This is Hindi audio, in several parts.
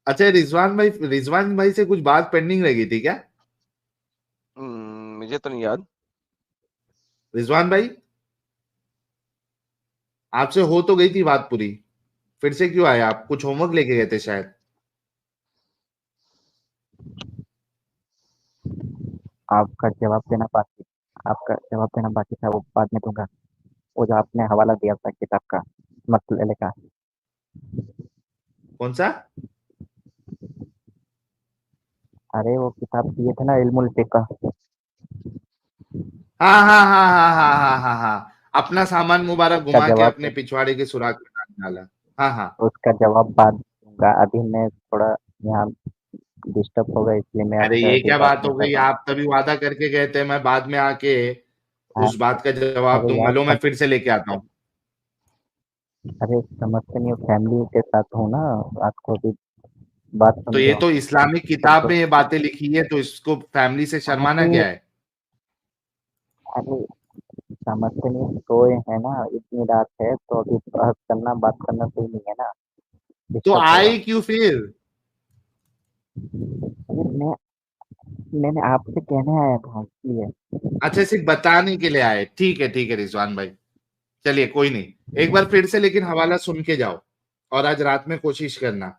अच्छा रिजवान भाई से कुछ बात पेंडिंग रह गई थी क्या? मुझे तो नहीं याद। रिजवान भाई आपसे हो तो गई थी बात पूरी, फिर से क्यों आए आप? कुछ होमवर्क लेके गए थे शायद। आपका जवाब देना बाकी था, वो बाद में दूंगा। वो जो आपने हवाला दिया था किताब का, मसले का। कौन सा? अरे वो किताब दिए थे ना, इल्मुल फिक़ह। हाँ हाँ हाँ हाँ हाँ हाँ हाँ हाँ, अपना सामान मुबारक उसका घुमा के अपने जवाब पिछवाड़े के सुराग में डाला। हाँ हाँ। उसका जवाब बाद दूंगा। अभी मैं थोड़ा यहाँ डिस्टर्ब हो गया, इसलिए मैं अरे आपसे ये अभी क्या बात बात नहीं हो कर गई? रहा हूँ। आप तभी वादा करके गए थे मैं बाद में आके हाँ, उस बात का जवाब अरे दूंगा। यार लो मैं फिर से लेके आता हूँ। अरे समझते नहीं हो, फैमिली के साथ हूँ ना। आपको भी बात तो ये समझो। तो इस्लामिक सब किताब तो में ये बातें लिखी है, तो इसको फैमिली से शर्माना अरे क्या है? अरे समझते नहीं हो, सोए हैं ना, इतनी रात है तो अभी बात करना सही नहीं है ना। तो डिस्टर्ब होगा। आए क्यों फिर? अरे मैंने आपसे कहने आया था इसलिए। अच्छा सिर्फ बताने के लिए आए? ठीक है रिजवान भाई, चलिए कोई नहीं। एक बार फिर से लेकिन हवाला सुन के जाओ, और आज रात में कोशिश करना।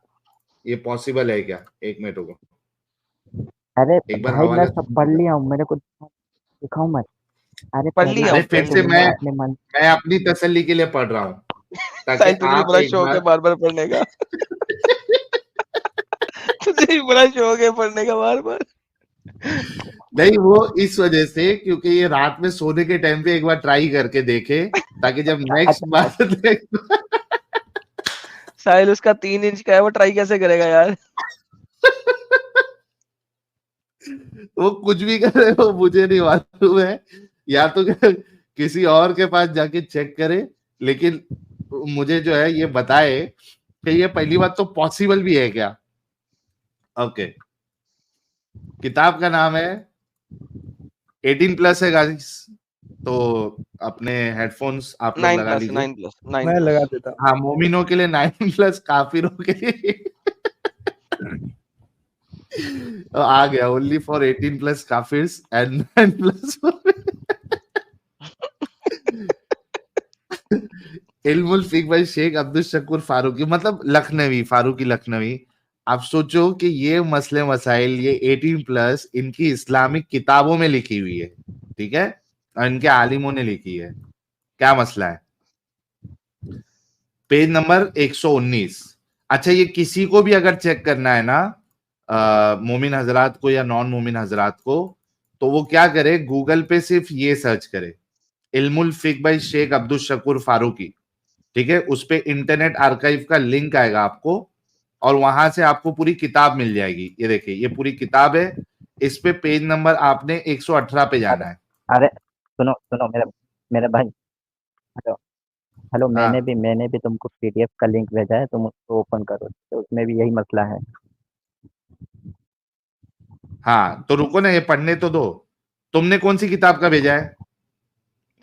ये पॉसिबल है क्या? एक मिनट रुको, अरे एक बार भाई मैं हवाला सब सुन पढ़ के जाओ। लिया हूँ, मेरे को दिखाऊं मत। अरे पढ़ पहली लिया अरे हूँ, बात फिर तो से पहले सुनिए, मैं अपने मन। मैं अपनी तसल्ली के लिए पढ़ रहा हूँ, ताकि साहिल तुझे भी आप बड़ा एक शौक है बार बार बार पढ़ने का। तुझे भी बड़ा शौक है पढ़ने का बार बार। नहीं, वो इस वजह से क्योंकि ये रात में सोने के टाइम पे एक बार ट्राई करके देखे, ताकि जब नेक्स्ट अच्छा बार साहिल उसका 3 इंच का है, वो ट्राई कैसे करेगा यार? वो कुछ भी करे वो मुझे नहीं मालूम है, या तो किसी और के पास जाके चेक करे, लेकिन मुझे जो है ये बताए कि ये पहली बात तो पॉसिबल भी है क्या। ओके, किताब का नाम है 18+ है गाइस, तो अपने हेडफोन्स आप लोग 9 लगा प्लस लीजिए। 9 प्लस 9 मैं लगा प्लस। देता हूँ। हाँ, मोमिनों के लिए 9+, काफिरों के लिए तो आ गया ओनली फॉर 18+ काफिर्स एंड 9+ इल्मुल फिक बाई शेख अब्दुल शकूर फारूकी, मतलब लखनवी, फारूकी लखनवी। आप सोचो कि ये मसले मसाइल, ये 18+ इनकी इस्लामिक किताबों में लिखी हुई है, ठीक है, और इनके आलिमों ने लिखी है। क्या मसला है? Page number 119। अच्छा, ये किसी को भी अगर चेक करना है ना, मोमिन हजरात को या नॉन मोमिन हजरात को, तो वो क्या करे, गूगल पे सिर्फ ये सर्च करे, इल्मुल फिक बाई शेख अब्दुल शकूर फारूकी, ठीक है। उस पे इंटरनेट आर्काइव का लिंक आएगा आपको, और वहां से आपको पूरी किताब मिल जाएगी। ये देखिए, ये पूरी किताब है। इस पे पेज नंबर आपने 118 पे जाना अरे है। अरे सुनो सुनो मेरे मेरे भाई। हेलो हेलो, हाँ मैंने भी तुमको पीडीएफ का लिंक भेजा है, तुम उसको ओपन करो, तो उसमें भी यही मसला है। हाँ, तो रुको ना, ये पढ़ने तो दो। तुमने कौन सी किताब का भेजा है?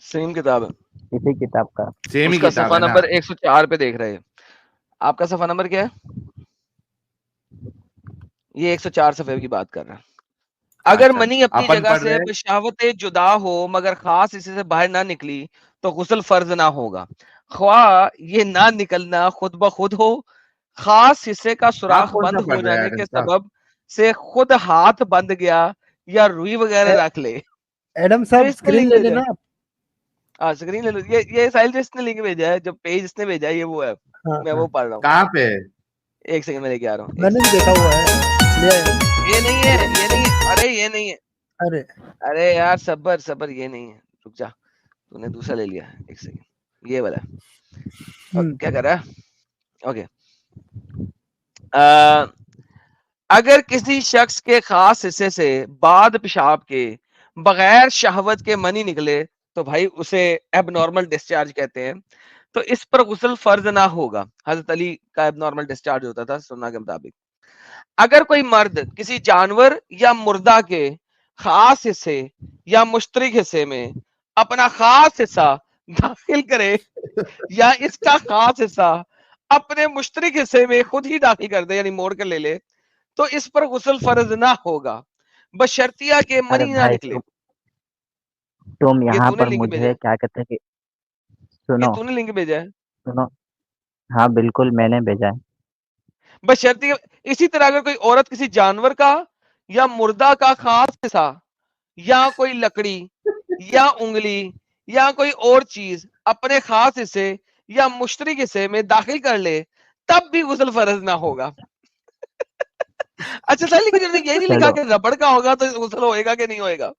सेम किताब है। इसी किताब का। सेम ही उसका किताब सफा है ना? नंबर 104 पे देख रहे हैं। आपका सफा नंबर क्या है? ये 104 सफे की बात कर रहा है। अगर अच्छा, मनी अपनी अपन जगह पढ़ से रहे हैं। बशावत जुदा हो मगर खास हिस्से से बाहर ना निकली तो गुस्ल फर्ज ना होगा। ख्वाह ये ना निकलना खुद ब खुद हो, खास हिस्से का आप सुराख कौन सा बंद पढ़ हो रहे हैं जाने एडम के साहब? सबब से खुद हाथ बंद गया या रुई वगैरह रख ले। एडम जो साहब इसने स्क्रीन लिंक ले भेजा है, लेना आप। हाँ स्क्रीन ले लो। ये साहिल जो इसने लिंक भेजा है, जो पेज इसने भेजा है, ये वो है। हाँ मैं हाँ, वो पढ़ रहा हूँ। कहाँ पे? एक सेकंड में लेके आ रहा हूँ, एक मैंने भी सेकंड। देखा हुआ है। ले आया हूँ। ये नहीं है, ये नहीं है, अरे ये नहीं है। अरे अरे यार सबर सबर, ये नहीं है, रुक जा। तूने दूसरा ले लिया, एक सेकंड, ये वाला। क्या कर रहा है? ओके। अगर किसी शख्स के खास हिस्से से बाद पेशाब के बगैर शहवत के मनी निकले तो भाई उसे एबनॉर्मल डिस्चार्ज कहते हैं। तो इस पर गुस्ल फर्ज ना होगा। हजरत अली का एबनॉर्मल डिस्चार्ज होता था सुन्ना के मुताबिक। अगर कोई मर्द किसी जानवर या मुर्दा के खास हिस्से या मुश्तरक हिस्से में अपना खास हिस्सा दाखिल करे या इसका खास हिस्सा अपने मुश्तरक हिस्से में खुद ही दाखिल कर दे, यानी मोड़ कर ले ले, तो इस पर गुस्ल फर्ज ना होगा, बशर्तिया के अरे मनी ना भाई निकले। तुम ये यहाँ तूने पर लिंक भेजा मुझे है, क्या कहते हैं कि ये सुनो तूने लिंक भेजा है। हाँ बिल्कुल मैंने भेजा है। बशर्ते इसी तरह अगर कोई औरत किसी जानवर का या मुर्दा का खास हिस्सा या कोई लकड़ी या उंगली या कोई और चीज अपने खास हिस्से या मुश्तरक हिस्से में दाखिल कर ले, तब भी गुस्ल फर्ज ना होगा। अच्छा सर, लेकिन हमने ये नहीं लिखा चलो कि रबड़ का होगा तो गुस्ल होएगा कि नहीं होएगा।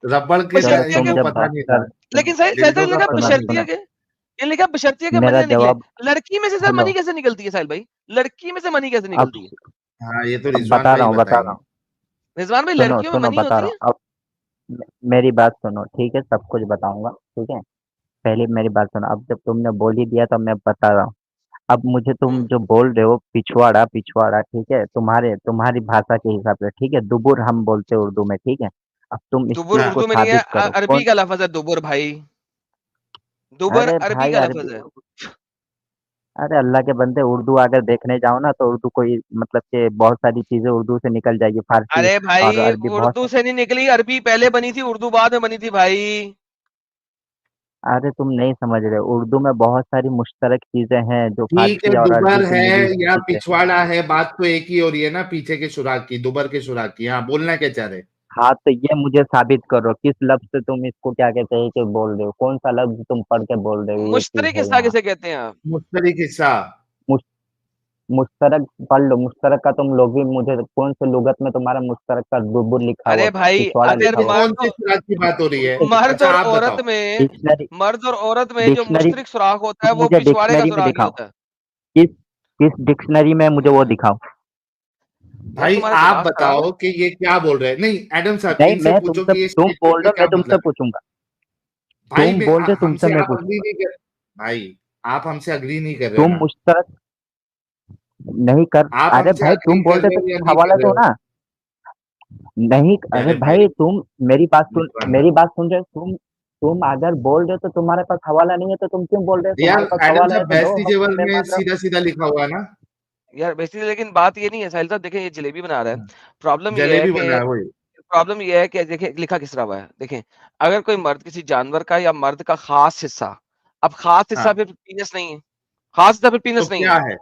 रबड़ के चलो बशर्तिया तुम के, तो जब पता बात नहीं कर था, लेकिन सही सही दिल्डो का लिखा पता सुनो नहीं बशर्तिया था। सुनो के, ये लिखा बशर्तिया के मनी मेरा ना निकले। जवाब लड़की में से सर हेलो मनी कैसे निकलती है साहिल भाई? लड़की में से मनी कैसे अब निकलती है? हाँ, ये तो अब रिजवान भाई बता बताएंगे। रहा हूँ रिजवान भाई, सुनो लड़कियों में सुनो मनी बता होती रहा है? हूँ अब मेरी बात सुनो ठीक है, सब कुछ बताऊंगा ठीक है। पहले मेरी बात सुनो, अब जब तुमने बोल ही दिया तो मैं बता रहा हूँ। अब मुझे तुम जो बोल रहे हो पिछवाड़ा पिछवाड़ा ठीक है, तुम्हारी भाषा के हिसाब से ठीक है, दुबुर हम बोलते हैं उर्दू में ठीक है। अब तुम इस दुबुर चीज हाँ, को उर्दू में नहीं है, साबित करो अरबी कौन। का लफज है दुबुर भाई। दुबर अरे अरबी भाई का अरबी, लफज है। अरे अल्लाह के बंदे उर्दू अगर देखने जाओ ना तो उर्दू कोई मतलब कि बहुत सारी चीजें उर्दू से निकल जाएगी, फारसी अरे और भाई, अरबी बहुत। उर्दू से नहीं निकली, अरबी पहले बनी थी, उर्दू बाद में बनी थी भाई। अरे तुम नहीं समझ रहे, उर्दू में बहुत सारी मुश्तरक चीजें हैं जो ठीक है, फारसी और अरबी दुबर से है मिली हुई या चीजें। पिछवाड़ा है, बात तो एक ही हो रही है ना, पीछे के सुराग की, दुबर के सुराग की। हाँ, बोलना क्या चाह रहे? हाँ तो ये मुझे साबित करो किस लफ्ज से तुम इसको क्या कहते हैं कि बोल रहे हो, कौन सा लफ्ज तुम पढ़ के बोल रहे हो ये चीज मुश्तरक है हिस्सा यहाँ। किसे कहते हैं आप? मुश्तरिक हिस्सा। मुश, मुश्तरक पढ़ लो, मुश्तरक का तुम लोग भी मुझे कौन से लुगत में तुम्हारा मुश्तरक का दुबुर लिखा हुआ, अरे भाई, पिछवाड़ा अगर लिखा ये हुआ। कौन से सुराग की बात हो रही है? मर्द अच्छा, और आप औरत बताओ। में, डिक्शनरी मर्द और औरत में जो डिक्शनरी मुश्तरक सुराख होता है तुम वो मुझे पिछवाड़े का डिक्शनरी में सुराख नहीं दिखाओ, होता है। किस किस डिक्शनरी में मुझे वो दिखाओ। यार भाई तुम्हारा आप दिमाग खराब है। बताओ कि ये क्या बोल रहे हैं। नहीं, एडम साहब, नहीं इनसे मैं पूछो तुमसे, कि ये तुम स्टेटमेंट बोल का रहे हो क्या मैं तुमसे मतलब है। पूछूंगा। भाई तुम मैं बोल रहे हो तुमसे हमसे मैं आप अग्री पूछूंगा। नहीं कर, भाई आप हमसे अग्री नहीं कर रहे तुम ना। मुश्तरक नहीं कर, आप अरे हमसे भाई अग्री तुम बोल कर रहे रहे तो हो या कुछ नहीं हवाला कर रहे दो हो? ना। नहीं अरे अरे भाई, भाई तुम मेरी बात सुन, रिजवान मेरी भाई, बात सुन रहे हो तुम अगर बोल रहे हो तो तुम्हारे पास हवाला नहीं है तो तुम क्यों बोल रहे हो, यार तुम्हारे पास एडम हवाला है साहब, तो दो, बहसी जेवर मैं में मान रहा हूँ। सीधा सीधा लिखा हुआ है ना। यार बेसिकली लेकिन बात ये नहीं है साहिल साहब, देखें ये जलेबी बना रहा है। जलेबी बना है वही। प्रॉब्लम ये है कि देखिए लिखा किस तरह हुआ है, देखें। अगर कोई मर्द किसी जानवर का या मर्द का खास हिस्सा, अब खास हिस्सा हाँ, फिर पीनस नहीं है, खास हिस्सा फिर तो पीनस नहीं क्या है, है?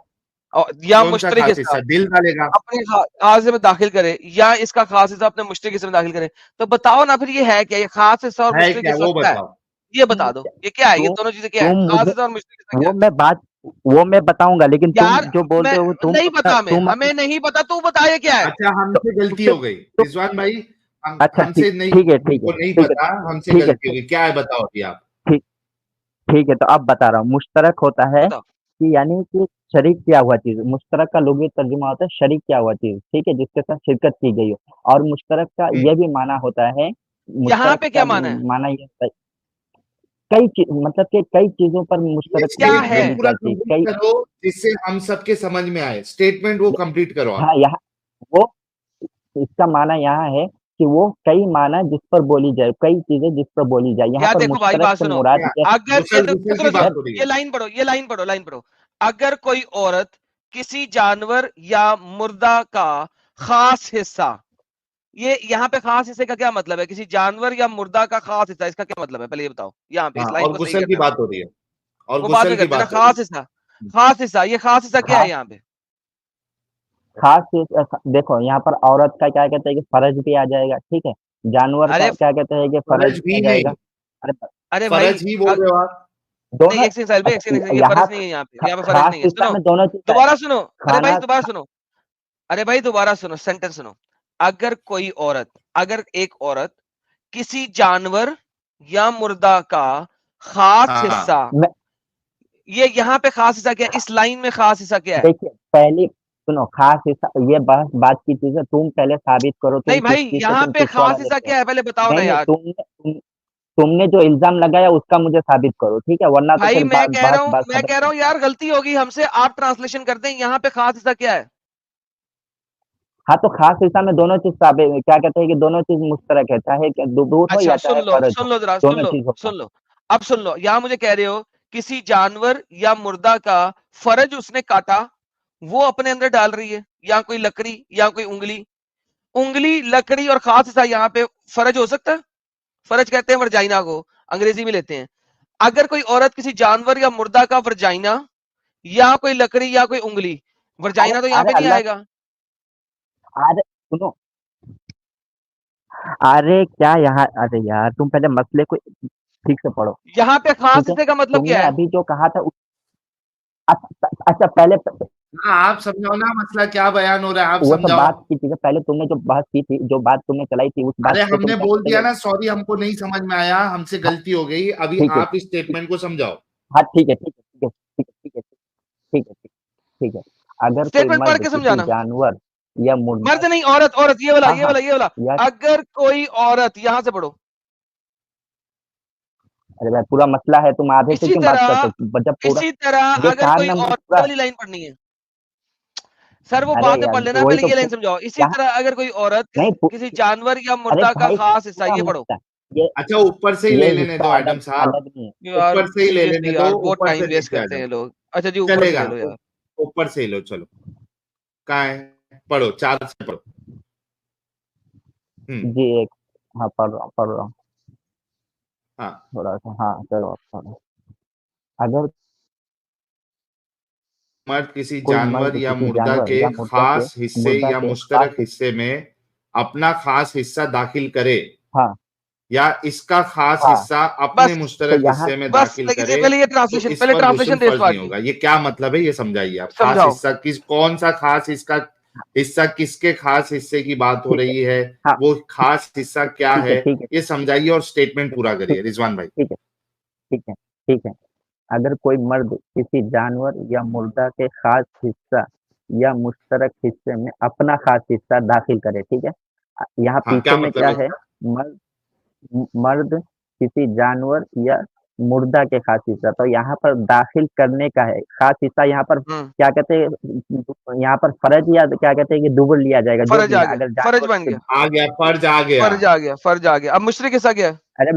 और या कौन सा मुश्तरक खास हिस्सा हिस्सा? दिल डालेगा? अपने खास हिस्से में दाखिल करे, या इसका खास हिस्सा अपने मुश्तरक हिस्से में दाखिल करे, तो बताओ ना फिर ये है क्या? ये खास हिस्सा और है मुश्तरक क्या, हिस्सा वो क्या है? बताओ। ये बता दो, ये क्या है? ये तुम दोनों चीजें क्या है? तुम खास मुझे हिस्सा और मुश्तरक हिस्सा क्या वो है? मैं बात वो मैं बताऊंगा, लेकिन तुम यार जो बोल मैं रहे हो नहीं पता, हमें हमें नहीं पता, तू बता ये क्या है? अच्छा, हमसे गलती तुमसे हो गई तुम, रिजवान भाई। अच्छा हमसे नहीं, ठीक है ठीक है हमको नहीं ठीक है पता, हमसे ठीक है गलती हो गई। क्या है, बताओ अभी आप। ठीक ठीक है, तो अब बता रहा हूँ मुश्तरक होता है बताओ। कि यानी कि शरीक किया हुआ चीज, मुश्तरक का लुग़वी तर्जुमा होता है शरीक किया हुआ चीज ठीक है, जिसके साथ शिरकत की गई हो। और मुश्तरक का हम्म, यह भी माना होता है, यहाँ मुश्तरक पे का क्या माना है? माना ये होता है, कई चीज मतलब कि कई चीजों पर ये मुश्तरक क्या चीजें है? स्टेटमेंट बोली पूरा जाती है कंप्लीट कई। करो, जिससे हम सबके समझ में आए। स्टेटमेंट वो कंप्लीट करो आप। हाँ यहाँ वो इसका माना यहाँ है कि वो कई माना जिस पर बोली जाए, कई चीजें जिस पर बोली जाए, यहाँ यार पर देखो भाई, मुश्तरक बात से सुनो। मुराद क्या? ये। अगर ये गुसल गुसल की सुनो बात सुनो, यार हो रही ये है। लाइन पढ़ो, ये लाइन पढ़ो, लाइन पढ़ो। अगर कोई औरत किसी जानवर या मुर्दा का खास हिस्सा, ये यहाँ पे खास हिस्से का क्या मतलब है? किसी जानवर या मुर्दा का खास हिस्सा, इसका क्या मतलब है? पहले ये बताओ, यहाँ पे हाँ, इस लाइन और को सही गुसल की करना है। बात हो रही है। और वो बाद गुसल में की करते हैं ना, बात हो रही खास हिस्सा। है। खास हिस्सा, ये खास हिस्सा क्या है खास यहाँ पे? खास चीज देखो यहाँ पर औरत का क्या कहते हैं कि फर्ज भी आ जाएगा ठीक है, जानवर अरे का क्या कहते हैं कि फर्ज फर्ज भी आ भी जाएगा। नहीं, अरे अरे भाई, फर्ज ही बोल रहे हो आप। नहीं, दोनों एक सेकंड साहिल भाई, एक सेकंड, अच्छा ये यहाँ फर्ज नहीं है यहाँ पे, यहाँ पे फर्ज खास नहीं है, हिस्सा सुनो। में दोनों चीज है, दोबारा सुनो। अरे भाई खाना दोबारा सुनो। अरे भाई दोबारा सुनो, सेंटेंस सुनो। अगर कोई औरत, अगर एक औरत किसी जानवर या मुर्दा का खास हाँ, हिस्सा, मैं ये यहाँ पे खास हिस्सा क्या है? इस लाइन में खास हिस्सा क्या है? देखिए पहली सुनो, खास हिस्सा ये बहस बात की चीज है, तुम पहले साबित करो तुम नहीं किस भाई, चीज से यहाँ तुम पे पिछवाड़ा खास हिस्सा लेते हो। क्या है पहले बताओ ना नहीं नहीं यार। तुमने जो इल्जाम लगाया उसका मुझे साबित करो ठीक है, वरना तो भाई फिर मैं कह रहा बात हूँ, बात मैं खत्म कह रहा नहीं। हूँ यार, गलती होगी हमसे, आप ट्रांसलेशन कर दें। यहाँ पे खास हिस्सा क्या है? हाँ तो खास हिस्सा में दोनों चीज साबित क्या कहते हैं कि दोनों चीज मुश्तरक है, चाहे दुबूर हो अच्छा या चाहे फर्ज हो, सुन लो जरा, सुन दोनों लो, चीज होता सुन लो। अब सुन लो, यहाँ मुझे कह रहे हो किसी जानवर या मुर्दा का फर्ज उसने काटा, वो अपने अंदर डाल रही है, या कोई लकड़ी या कोई उंगली। उंगली, लकड़ी और खास हिस्सा यहाँ पे फर्ज हो सकता है। फर्ज कहते हैं वर्जाइना को, अंग्रेजी में लेते हैं। अगर कोई औरत किसी जानवर या मुर्दा का वर्जाइना या कोई लकड़ी या कोई उंगली, अरे वर्जाइना तो यहाँ अरे पे नहीं अल्लाह, आएगा। अरे सुनो, अरे क्या यहाँ, अरे यार तुम पहले मसले को ठीक से पढ़ो, यहाँ पे खास ठीक है। हिस्से का मतलब क्या तुमने है? अभी जो कहा था अच्छा अच्छा, पहले हाँ, आप समझाओ ना, मसला क्या बयान हो रहा है, आप वो सब समझाओ। बात की थी, पहले तुमने जो बहस की थी, जो बात तुमने चलाई थी, उस बात अरे पे तुम हमने क्या बोल दिया पहले। ना, सॉरी हमको नहीं समझ में आया, हमसे गलती हो गई, अभी ठीक है, आप इस स्टेटमेंट को समझाओ। हाँ ठीक है ठीक है ठीक है ठीक है ठीक है ठीक है ठीक है। अगर कोई स्टेटमेंट पढ़ मर्द के किसी समझाना। जानवर या मुर्दा, मर्द नहीं, औरत, औरत, ये वाला हाँ ये हाँ, वाला ये वाला। या अगर कोई औरत, यहां से पढ़ो। अरे भाई पूरा मसला है, तुम आधे से इसी क्यों बात तरह करते हो? जब पूरा इसी तरह ये अगर 4 कोई नंबर औरत, पूरा, वाली लाइन पढ़नी है सर, वो अरे बाद में यार पढ़ लेना, वही पहले तो ये लाइन समझाओ। इसी यहाँ तरह अगर कोई औरत नहीं किसी जानवर या अरे मुर्दा का भाई खास हिस्सा, पूरा ये पढ़ो। मसला, ये अच्छा, ऊपर से ही ये ले लेने दो हिस्सा एडम अलग साहब, अलग नहीं है। यार ऊपर से ही ले लेने सीरियसली दो, यार, बहुत ऊपर टाइम से वेस्ट लेके आ करते जाओ। हैं लोग। अच्छा जी, ऊपर से चलेगा, ले लो यार। ऊपर से ही लो, चलो। कहाँ है, पढ़ो, 4 से पढ़ो। जी एक, हाँ पढ़ रहा हूँ हाँ, थोड़ा सा, हाँ चलो आप पढ़ो। अगर मर्द किसी कोई जानवर मर्द या किसी मुर्दा जानवर के या खास हिस्से मुर्दा या के मुश्तरक खास, हिस्से में अपना खास हिस्सा दाखिल करे, हाँ या इसका खास हाँ, हिस्सा अपने बस तो मुश्तरक यहाँ हिस्से में बस दाखिल लेकिन करे, पहले ये तो ट्रांसलेशन, इस पहले पर ट्रांसलेशन गुस्ल दे इस फर्ज बात नहीं की। होगा। ये क्या मतलब है, ये समझाइए आप। खास समझाओ। हिस्सा कौन सा खास, इसका हिस्सा किसके खास हिस्से की बात हो ठीक है, रही है, हाँ वो खास हिस्सा क्या ठीक है है, ठीक है ये समझाइए और स्टेटमेंट पूरा ठीक करिए रिजवान भाई। ठीक है ठीक है ठीक है। अगर कोई मर्द किसी जानवर या मुर्दा के खास हिस्सा या मुश्तरक हिस्से में अपना खास हिस्सा दाखिल करे, ठीक है। यहाँ हाँ, पीछे क्या में मतलब क्या है है, इसका? मर्द मर्द किसी जानवर या मुर्दा के खास हिस्सा, तो यहाँ पर दाखिल करने का है खास हिस्सा। यहाँ पर क्या कहते हैं, यहाँ पर फर्ज या क्या कहते हैं कि दुबर लिया जाएगा, जो फर्ज भी आ है गया, अगर फर्ज जानवर बन गया, आ गया, फर्ज आ गया। फर्ज आ गया, फर्ज आ गया। अब मुशरिक हिस्सा क्या है? अरे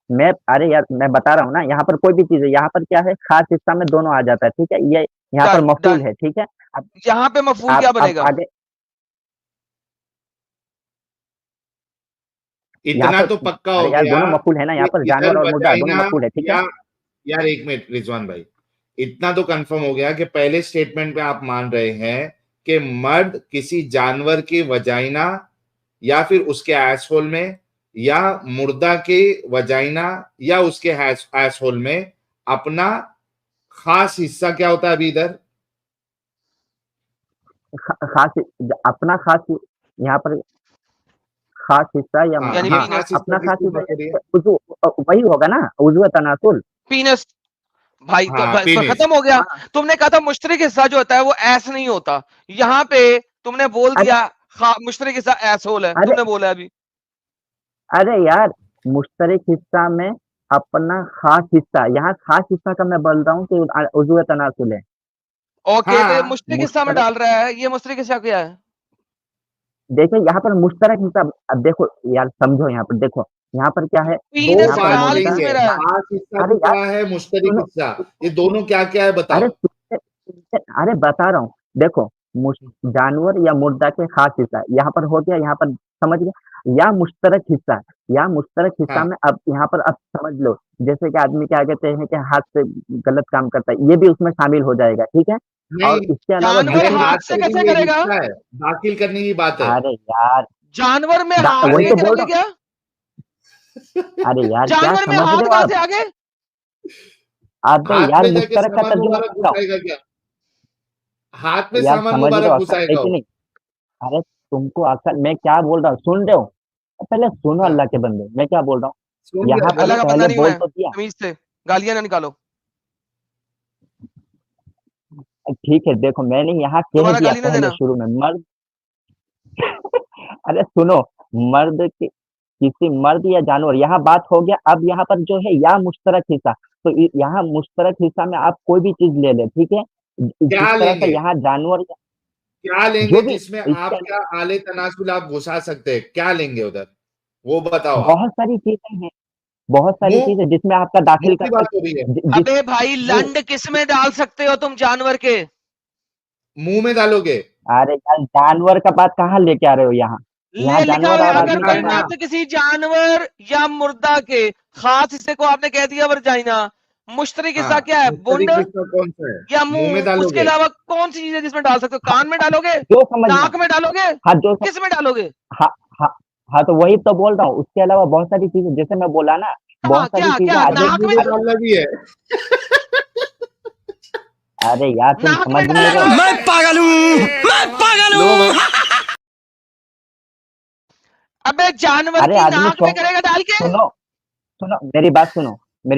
मैं अरे यार मैं बता रहा हूँ ना, यहाँ पर कोई भी चीज है, यहाँ पर क्या है, खास हिस्सा में दोनों आ जाता है, ठीक है। ये यहाँ पर डन मफूल डन। है, ठीक है। अब यहाँ पे मफूल क्या आप अब बनेगा? आगे, यहाँ इतना पर तो पक्का हो अरे यार गया दोनों मफूल है ना, कि यहाँ पर इधर जानवर और मुर्दा दोनों वजाइना, मफूल है, ठीक है। या यार एक मिनट रिजवान भाई, इतना तो कंफर्म हो गया कि पहले स्टेटमेंट पे आप मान रहे हैं कि मर्द किसी जानवर की वजाइना या फिर उसके एसहोल में, या मुर्दा के वजाइना या उसके एसहोल में अपना खास हिस्सा, क्या होता है अभी इधर, खास अपना खास, यहाँ पर खास हिस्सा या हाँ, यानी ये हाँ पीनस। खास हिस्सा अपना खास किसकी हिस्सा बात हो रही है? वही होगा ना, उज़्व तनासुल। पीनस भाई, तो हाँ, पेनिस। खत्म हो गया। हाँ तुमने कहा था मुश्तरिक हिस्सा जो होता है वो ऐस नहीं होता, यहाँ पे तुमने बोल अरे दिया मुश्तरिक हिस्सा एसहोल है, अरे तुमने बोला अभी। अरे यार मुश्तरक हिस्सा में अपना खास हिस्सा, यहाँ खास हिस्सा का मैं बोल रहा हूँ कि उज़्व तनासुल है। ओके, तो ये हाँ, मुश्तरिक हिस्सा में मुश्तरक, डाल रहा है, ये मुश्तरिक हिस्सा क्या है? देखिए यहाँ पर मुश्तरक हिस्सा, अब देखो यार समझो, यहाँ पर देखो, यहाँ पर क्या है, दो पीनस यहाँ पर बात डाल मुर्दा, नहीं किस है, में रहा है? खास हिस्सा अरे भी यार क्या है, मुश्तरक सुनो, हिस्सा, ये दोनों क्या क्या है बताओ। अरे अरे बता रहा हूँ, देखो जानवर या मुर्दा के खास हिस्सा यहाँ पर हो गया, यहाँ पर समझ गया, या मुश्तरक हिस्सा, या मुश्तरक हिस्सा हाँ, में अब यहाँ पर अब समझ लो, जैसे कि आदमी क्या कहते हैं कि हाथ से गलत काम करता है, ये भी उसमें शामिल हो जाएगा, ठीक है। और नहीं, इसके अलावा जानवर अरे दूसरी, हाथ हाथ से से कैसे भी ये करेगा? हिस्सा है, दाखिल करने की बात है। अरे यार जानवर में हाथ वही अरे तो लेके बोल रखे रहा हूँ, क्या? अरे यार क्या जानवर में समझ हाथ रहे हो कहां आप? से आगे? अबे हाथ यार में जाके मुश्तरक का सामान तर्जुमा मुबारक कर रहा घुसाएगा क्या? हाथ में हूँ यार, सामान समझ रहे मुबारक हो अक्ल है घुसाएगा कि वो। नहीं? अरे तुमको अक्ल, मैं क्या बोल रहा हूँ सुन रहे हो? पहले सुनो हाँ, अल्लाह के बंदे, मैं क्या बोल रहा हूँ, सुन यहाँ रहे, पर अल्लाह बोलो। का बंदा पहले नहीं हूं बोल मैं, तो दिया, तमीज से गालियां ना निकालो। ठीक है। देखो मैंने यहाँ कह दोबारा दिया गाली ना पहले देना। शुरू में, मर्द अरे सुनो, मर्द किसी मर्द या जानवर, यहाँ बात हो गया। अब यहाँ पर जो है या मुश्तरक हिस्सा, तो यहाँ मुश्तरक हिस्सा में आप कोई भी चीज ले ले, ठीक है। जिस क्या तरह से लेंगे, यहाँ जानवर क्या लेंगे जो भी, जिसमें इसके आप क्या आले तनासुल आप घुसा सकते हैं, क्या लेंगे उधर, वो बताओ आप। बहुत सारी चीजें हैं, बहुत सारी मुंह चीजें जिसमें आपका दाखिल मुंह की कर बात हो रही है, जिस अबे भाई लंड किस में डाल सकते हो तुम जानवर के? मुंह में डालोगे? अरे यार जानवर का बात कहाँ लेके आ रहे हो यहाँ ले लिखा जानवर है और अगर आदमी कोई का ना मर्द किसी जानवर या मुर्दा के खास हिस्से को आपने कह दिया वर्जाइना, मुश्तरक हिस्सा हाँ, क्या है? बुंड मुख्तलिफ हिस्सा कौन सा है? या मुंह में मुंह? उसके डालोगे? अलावा कौन सी चीज है जिसमें डाल सकते हो? कान में डालोगे? जो समझ में नाक में डालोगे? हाँ जो सम, किस में डालोगे? हाँ हाँ हाँ तो वही तो बोल रहा हूँ उसके अलावा बहुत सारी चीजें जैसे मैं बोला ना हाँ, बहुत सारी क्या चीजें क्या अरे नाक में? मुंह में डालना भी है। अरे यार तुम नाक समझ में नहीं डालेगा? रहे मैं पागल हूँ, मैं पागल लो हूँ। अबे जानवर अरे की आदमी नाक में करेगा डाल के? सुनो सुनो मेरी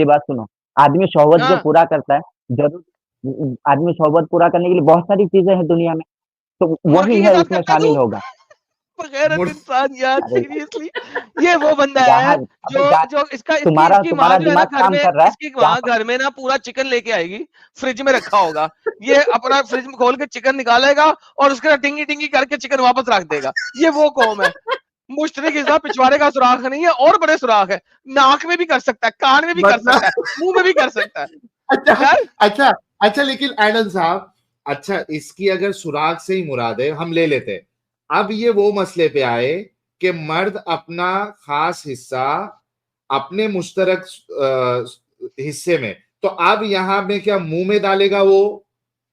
बात सुनो आदमी शोहबत जो हाँ, पूरा करता है जरूर आदमी शोहबत पूरा करने के लिए बहुत सारी चीजें हैं दुनिया में तो वही मुर्गी के है साथ उसमें करता शामिल तू? होगा बगैरत मुड़ इंसान यार, अरे सीरियसली ये वो बंदा है यहाँ जो अबे जो इसका इसकी तुम्हारा इसकी माँ तुम्हारा जो है ना दिमाग घर काम में, कर रहा है इसकी यहाँ माँ घर में ना पूरा चिकन लेके आएगी, फ्रिज में रखा होगा, ये अपना फ्रिज में खोल के चिकन निकालेगा और उसके साथ टिंगी टिंगी करके चिकन वापस रख देगा। ये वो कौम है। मुश्तरक हिस्सा पिछवाड़े का सुराख नहीं है और बड़े सुराख है, नाक में भी कर सकता है, कान में भी कर सकता है, मतलब मुंह में भी कर सकता है अच्छा यार। अच्छा अच्छा, लेकिन एडम साहब, अच्छा इसकी अगर सुराग से ही मुराद है हम ले लेते हैं। अब ये वो मसले पे आए कि मर्द अपना खास हिस्सा अपने मुश्तरक हिस्से में, तो अब यहाँ में क्या मुंह में डालेगा वो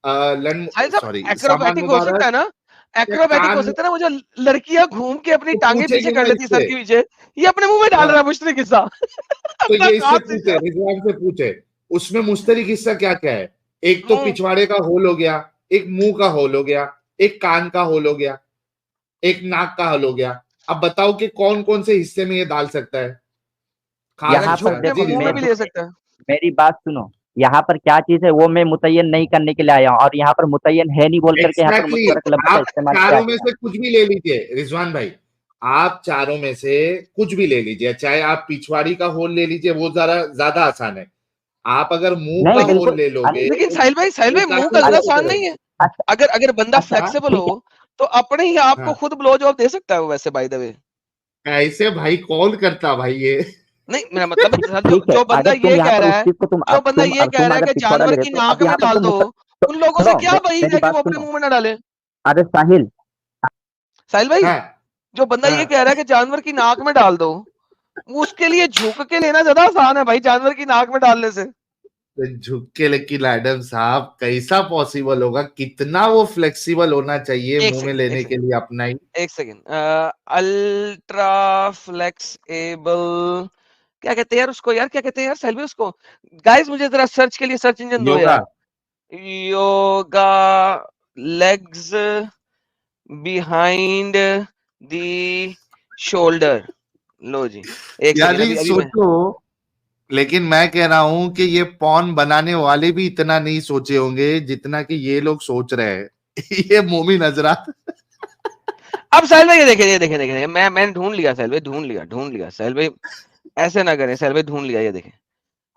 भाई साहब सॉरी सामान एक्रोबैटिक हो सकता मुबारक, है ना, या एक्रोबैटिक हो कान में? सकता है ना, वो जो लड़कियां घूम के अपनी तो टांगे पीछे पूछेगी कर ना लेती है सर इससे। के पीछे, ये अपने मुंह में डाल हाँ, रहा है मुश्तरक हिस्सा तो अपना ये इससे खास पूछे, हिस्सा रिजवान से पूछे, उसमें मुश्तरक हिस्सा क्या क्या है? एक तो मुंह। पिछवाड़े का होल हो गया, एक मुंह का होल हो गया, एक कान का होल हो गया, एक नाक का होल हो गया। अब बताओ कि कौन कौन से हिस्से में ये डाल सकता है खास अगर यहाँ पर झुक हिस्सा? के जी देखो मुंह में भी रिजवान। ले सकता है। मेरी बात सुनो यहाँ पर क्या चीज है वो मैं मुतय्यन नहीं करने के लिए आया हूँ और यहाँ पर मुतय्यन है नहीं बोल करके यहाँ पर एग्जैक्टली मुश्तरक लफ्ज का आप इस्तेमाल किया चारों में गया से कुछ भी ले लीजिए रिजवान भाई, आप चारों में से कुछ भी ले लीजिए, चाहे आप पिछवाड़ी का होल ले लीजिए, वो जरा ज्यादा आसान है। आप अगर मुंह का नहीं होल बिल्कुल ले अरे लोगे लेकिन तो साहिल वो भाई मुंह काफी का ज्यादा अरे ज्यादा आसान नहीं करेगा। है। अच्छा अगर बंदा अच्छा फ्लेक्सिबल ठीक हो है तो अपने ही आप को हाँ, खुद ब्लो जॉब दे सकता है वो, वैसे बाय द वे। ऐसे भाई कौन करता भाई ये? नहीं मेरा मतलब है सर, जो ठीक है जो बंदा अगर तुम ये यहाँ कह पर उस रहा है, चीज को जो बंदा ये कह तुम रहा है अगर कि पिछवाड़ा ले जानवर रहे की हो तो नाक अब में यहाँ पर डाल तुम दो, उन लोगों से सुनो क्या वहीद मेरी है कि बात वो अपने सुनो मुंह में ना डाले? अरे साहिल साहिल भाई, हाँ जो बंदा ये हाँ, कह रहा है कि जानवर की नाक में डाल दो, वो उसके लिए झुक के लेना ज्यादा आसान है भाई जानवर की नाक में डालने से। तो झुक के, लेकिन एडम साहब कैसा पॉसिबल होगा? कितना वो फ्लेक्सिबल होना चाहिए एक मुंह में सेकंड एक लेने के सेकंड लिए अपना ही। एक सेकंड अल्ट्रा फ्लेक्सिबल क्या कहते हैं यार उसको, यार क्या कहते हैं यार साहिल भाई उसको? गाइस मुझे जरा सर्च के लिए सर्च इंजन दो योगा। यार। Yoga legs behind the shoulder. लो जी, एक सेकंड यानी अभी अभी मैं। सोचो, लेकिन मैं कह रहा हूं कि ये पॉन बनाने वाले भी इतना नहीं सोचे होंगे जितना कि ये लोग सोच रहे हैं। ये मोमिन हजरात। अब साहिल भाई ये देखे मैंने ढूंढ लिया साहिल भाई, ढूंढ लिया साहिल भाई, ऐसे ना करें साहिल भाई, ढूंढ लिया ये देखें।